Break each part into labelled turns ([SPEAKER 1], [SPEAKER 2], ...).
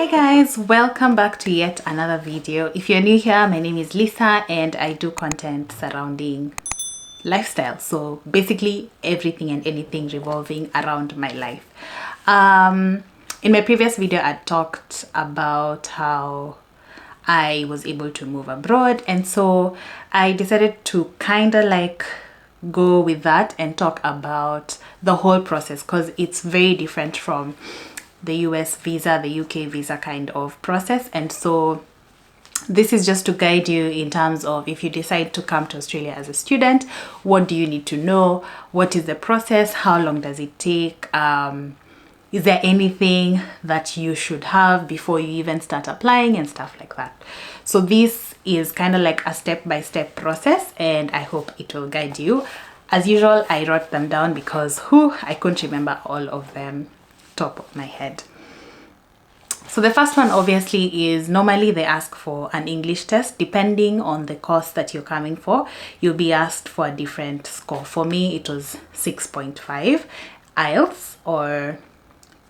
[SPEAKER 1] Hey guys, welcome back to yet another video. If you're new here, my name is Lisa and I do content surrounding lifestyle, so basically everything and anything revolving around my life. In my previous video I talked about how I was able to move abroad, and so I decided to kind of like go with that and talk about the whole process, because it's very different from the US visa, the UK visa kind of process. And so this is just to guide you in terms of, if you decide to come to Australia as a student, what do you need to know? What is the process? How long does it take? Is there anything that you should have before you even start applying and stuff like that? So this is kind of like a step-by-step process, and I hope it will guide you. As usual, I wrote them down because I couldn't remember all of them top of my head. So the first one obviously is, normally they ask for an English test. Depending on the course that you're coming for, you'll be asked for a different score. For me it was 6.5 IELTS or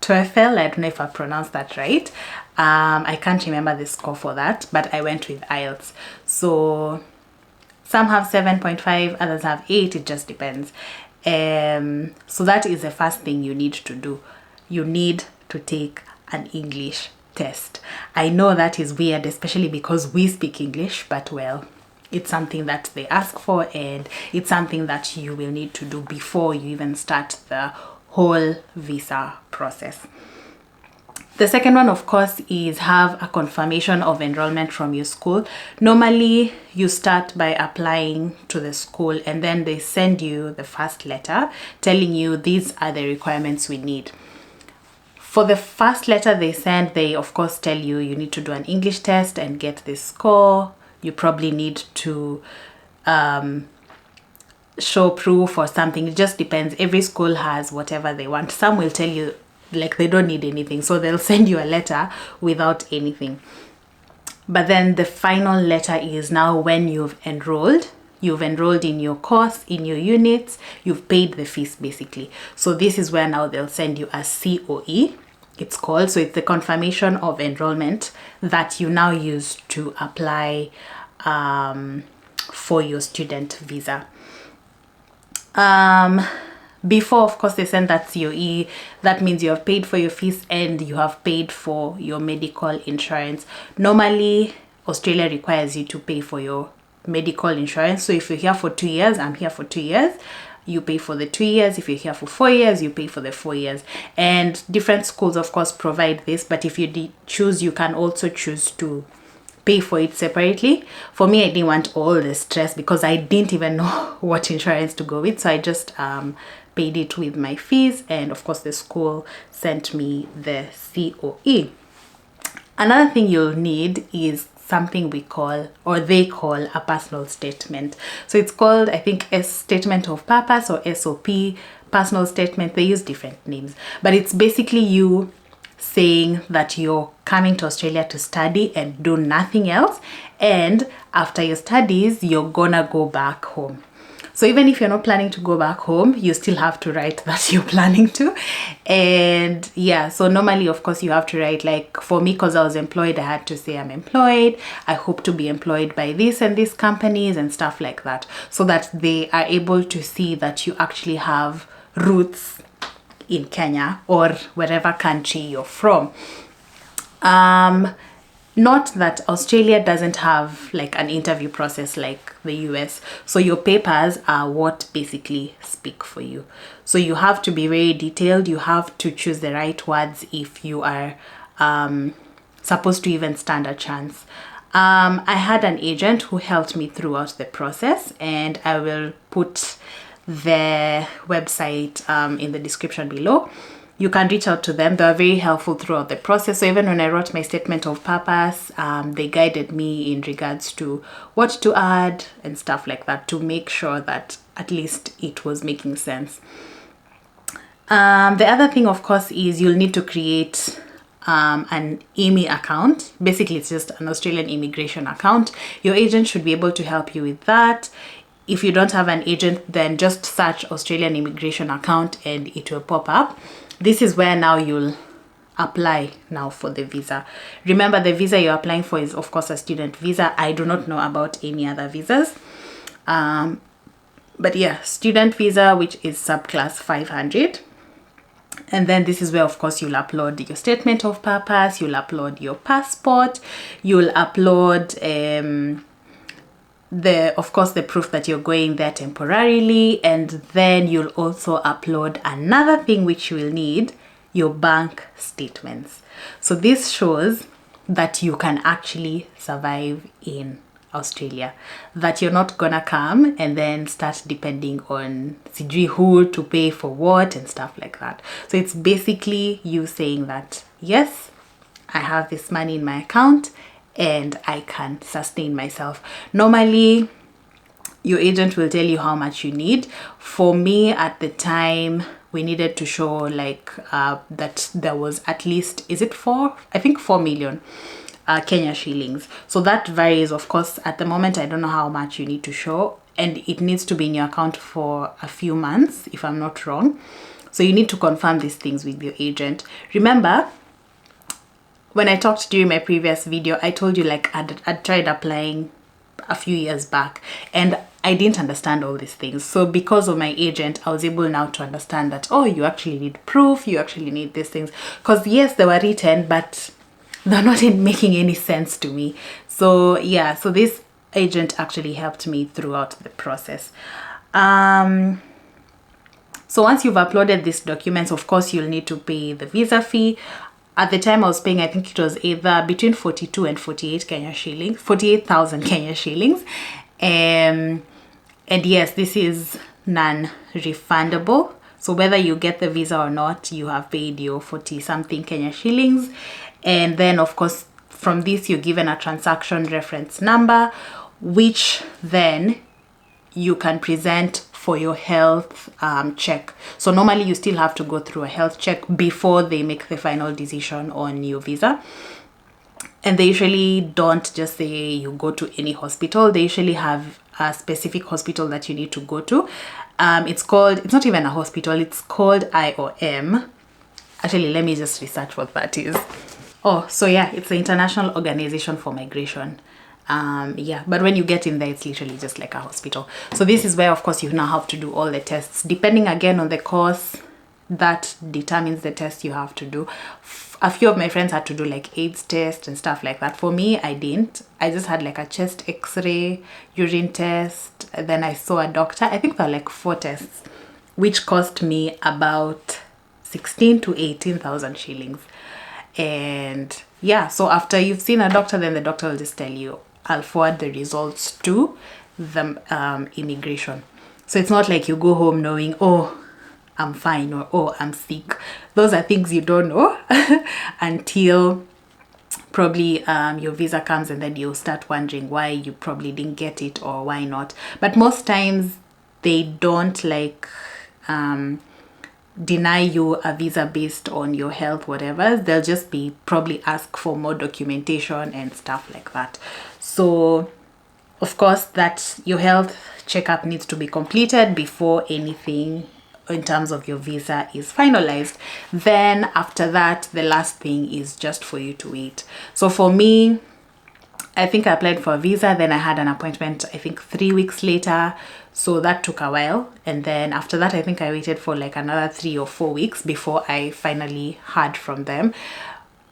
[SPEAKER 1] TOEFL. I don't know if I pronounced that right. I can't remember the score for that, but I went with IELTS. So some have 7.5, others have 8, it just depends. So that is the first thing you need to do. You need to take an English test. I know that is weird, especially because we speak English, but well, it's something that they ask for, and it's something that you will need to do before you even start the whole visa process. The second one, of course, is have a confirmation of enrollment from your school. Normally, you start by applying to the school, and then they send you the first letter telling you these are the requirements we need. For the first letter they send, they of course tell you you need to do an English test and get this score. You probably need to show proof or something. It just depends. Every school has whatever they want. Some will tell you like they don't need anything, so they'll send you a letter without anything. But then the final letter is now when you've enrolled in your course, in your units, you've paid the fees basically. So this is where now they'll send you a COE, it's called. So it's the confirmation of enrollment that you now use to apply for your student visa. Before, of course, they send that COE, that means you have paid for your fees and you have paid for your medical insurance. Normally, Australia requires you to pay for your medical insurance. So if you're here for 2 years, I'm here for 2 years, you pay for the 2 years. If you're here for 4 years, you pay for the 4 years. And different schools, of course, provide this, but if you choose, you can also choose to pay for it separately. For me, I didn't want all the stress because I didn't even know what insurance to go with, so I just paid it with my fees, and of course the school sent me the COE. Another thing you'll need is something we call, or they call, a personal statement. So it's called, I think, a statement of purpose or SOP, personal statement. They use different names, but it's basically you saying that you're coming to Australia to study and do nothing else, and after your studies you're gonna go back home. So even if you're not planning to go back home, you still have to write that you're planning to. And yeah, so normally, of course, you have to write, like for me, because I was employed, I had to say I'm employed, I hope to be employed by this and these companies and stuff like that, so that they are able to see that you actually have roots in Kenya or wherever country you're from. Not that Australia doesn't have like an interview process like the US. So your papers are what basically speak for you. So you have to be very detailed. You have to choose the right words if you are supposed to even stand a chance. I had an agent who helped me throughout the process, and I will put the website in the description below. You can reach out to them. They are very helpful throughout the process. So even when I wrote my statement of purpose, they guided me in regards to what to add and stuff like that, to make sure that at least it was making sense. The other thing, of course, is you'll need to create an EMI account. Basically, it's just an Australian immigration account. Your agent should be able to help you with that. If you don't have an agent, then just search Australian immigration account and it will pop up. This is where now you'll apply now for the visa. Remember, the visa you're applying for is of course a student visa. I do not know about any other visas, but yeah, student visa, which is subclass 500. And then this is where of course you'll upload your statement of purpose, you'll upload your passport, you'll upload the proof that you're going there temporarily, and then you'll also upload another thing which you will need, your bank statements. So this shows that you can actually survive in Australia, that you're not gonna come and then start depending on sijui who to pay for what and stuff like that. So it's basically you saying that yes, I have this money in my account and I can sustain myself. Normally your agent will tell you how much you need. For me at the time, we needed to show like that there was at least, is it 4 million Kenya shillings. So that varies, of course. At the moment I don't know how much you need to show, and it needs to be in your account for a few months if I'm not wrong. So you need to confirm these things with your agent. Remember, when I talked during my previous video, I told you like I'd tried applying a few years back and I didn't understand all these things. So because of my agent, I was able now to understand that, oh, you actually need proof, you actually need these things. Because yes, they were written, but they're not making any sense to me. So yeah, so this agent actually helped me throughout the process. So once you've uploaded these documents, of course, you'll need to pay the visa fee. At the time I was paying, I think it was either between 42 and 48 Kenya shillings, 48,000 Kenya shillings. And yes, this is non-refundable. So whether you get the visa or not, you have paid your 40 something Kenya shillings. And then of course, from this, you're given a transaction reference number, which then you can present for your health check. So normally you still have to go through a health check before they make the final decision on your visa. And they usually don't just say you go to any hospital. They usually have a specific hospital that you need to go to. It's not even a hospital, it's called IOM. Actually, let me just research what that is. Oh, so yeah, it's the International Organization for Migration. Yeah, but when you get in there, it's literally just like a hospital. So this is where, of course, you now have to do all the tests. Depending again on the course, that determines the test you have to do. A few of my friends had to do like AIDS test and stuff like that. For me, I didn't. I just had like a chest x-ray, urine test, and then I saw a doctor. I think there were like 4 tests, which cost me about 16 to 18,000 shillings. And yeah, so after you've seen a doctor, then the doctor will just tell you, I'll forward the results to the immigration. So it's not like you go home knowing, oh, I'm fine, or oh, I'm sick. Those are things you don't know until probably your visa comes, and then you'll start wondering why you probably didn't get it or why not. But most times they don't like deny you a visa based on your health, whatever. They'll just be probably ask for more documentation and stuff like that. So of course that your health checkup needs to be completed before anything in terms of your visa is finalized. Then after that, the last thing is just for you to wait. So for me, I think I applied for a visa, then I had an appointment, I think 3 weeks later. So that took a while. And then after that, I think I waited for like another 3 or 4 weeks before I finally heard from them.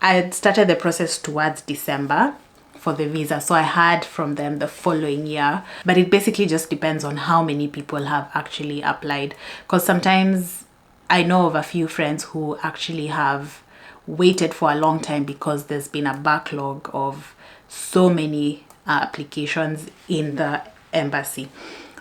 [SPEAKER 1] I had started the process towards December for the visa. So I heard from them the following year. But it basically just depends on how many people have actually applied. Because sometimes I know of a few friends who actually have waited for a long time because there's been a backlog of so many applications in the embassy.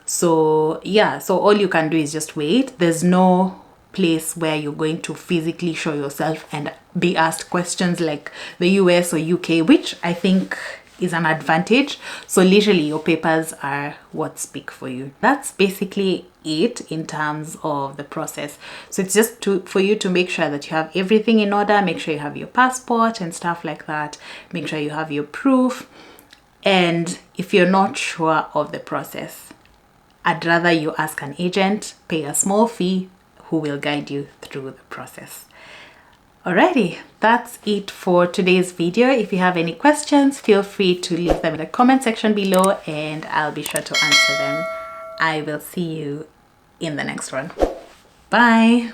[SPEAKER 1] So yeah, so all you can do is just wait. There's no place where you're going to physically show yourself and be asked questions like the US or UK, which I think is an advantage. So literally your papers are what speak for you. That's basically it in terms of the process. So it's just for you to make sure that you have everything in order, make sure you have your passport and stuff like that, make sure you have your proof. And if you're not sure of the process, I'd rather you ask an agent, pay a small fee, who will guide you through the process. Alrighty, that's it for today's video. If you have any questions, feel free to leave them in the comment section below and I'll be sure to answer them. I will see you in the next one. Bye.